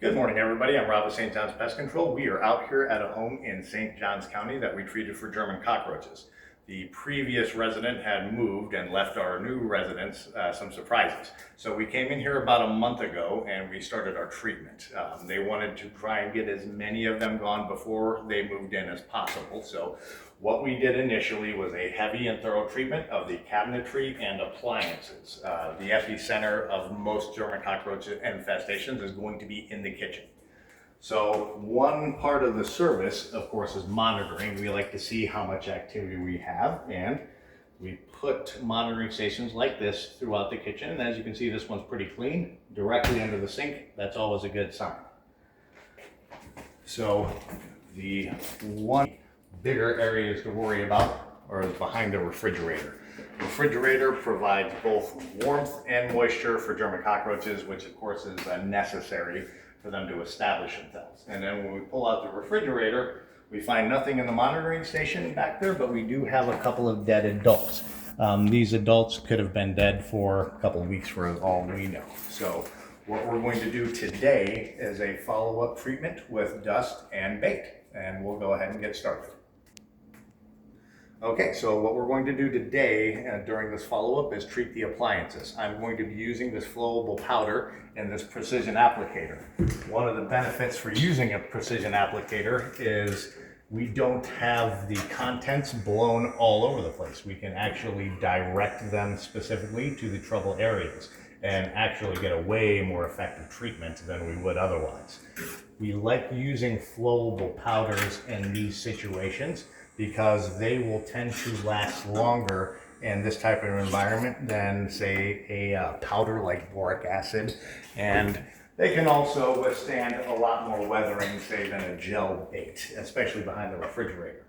Good morning, everybody. I'm Rob with St. Johns Pest Control. We are out here at a home in St. Johns County that we treated for German cockroaches. The previous resident had moved and left our new residents some surprises. So we came in here about a month ago and we started our treatment. They wanted to try and get as many of them gone before they moved in as possible. So what we did initially was a heavy and thorough treatment of the cabinetry and appliances. The epicenter of most German cockroach infestations is going to be in the kitchen. So one part of the service, of course, is monitoring. We like to see how much activity we have, and we put monitoring stations like this throughout the kitchen. And as you can see, this one's pretty clean, directly under the sink. That's always a good sign. So the one bigger areas to worry about are behind the refrigerator. The refrigerator provides both warmth and moisture for German cockroaches, which of course is necessary for them to establish themselves. And then when we pull out the refrigerator, we find nothing in the monitoring station back there, but we do have a couple of dead adults. These adults could have been dead for a couple of weeks for all we know. So what we're going to do today is a follow-up treatment with dust and bait, and we'll go ahead and get started. Okay, so what we're going to do today during this follow-up is treat the appliances. I'm going to be using this flowable powder and this precision applicator. One of the benefits for using a precision applicator is we don't have the contents blown all over the place. We can actually direct them specifically to the trouble areas and actually get a way more effective treatment than we would otherwise. We like using flowable powders in these situations because they will tend to last longer in this type of environment than, say, a powder like boric acid. And they can also withstand a lot more weathering, say, than a gel bait, especially behind the refrigerator.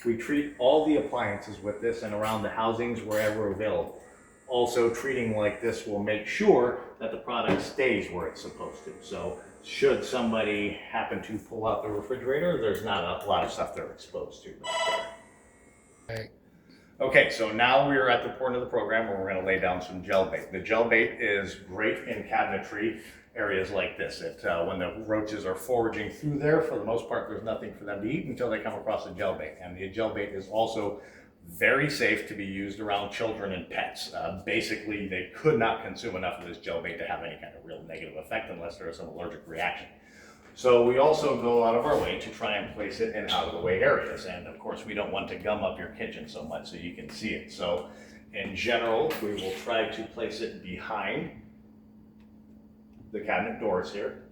We treat all the appliances with this and around the housings wherever available. Also, treating like this will make sure that the product stays where it's supposed to. So should somebody happen to pull out the refrigerator, there's not a lot of stuff they're exposed to back there. Okay, so now we're at the point of the program where we're going to lay down some gel bait. The gel bait is great in cabinetry areas like this. When the roaches are foraging through there, for the most part, there's nothing for them to eat until they come across the gel bait. And the gel bait is also very safe to be used around children and pets. Basically, they could not consume enough of this gel bait to have any kind of real negative effect unless there is some allergic reaction. So we also go out of our way to try and place it in out of the way areas. And of course, we don't want to gum up your kitchen so much so you can see it. So in general, we will try to place it behind the cabinet doors here.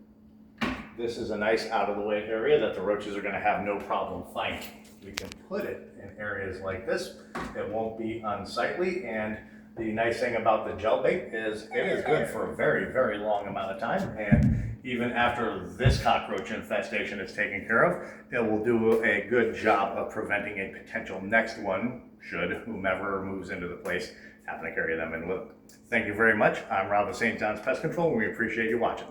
This is a nice out of the way area that the roaches are going to have no problem finding. We can put it in areas like this. It won't be unsightly, and the nice thing about the gel bait is it is good for a very, very long amount of time, and even after this cockroach infestation is taken care of, it will do a good job of preventing a potential next one should whomever moves into the place happen to carry them in with them. Thank you very much. I'm Rob with St. John's Pest Control, and we appreciate you watching.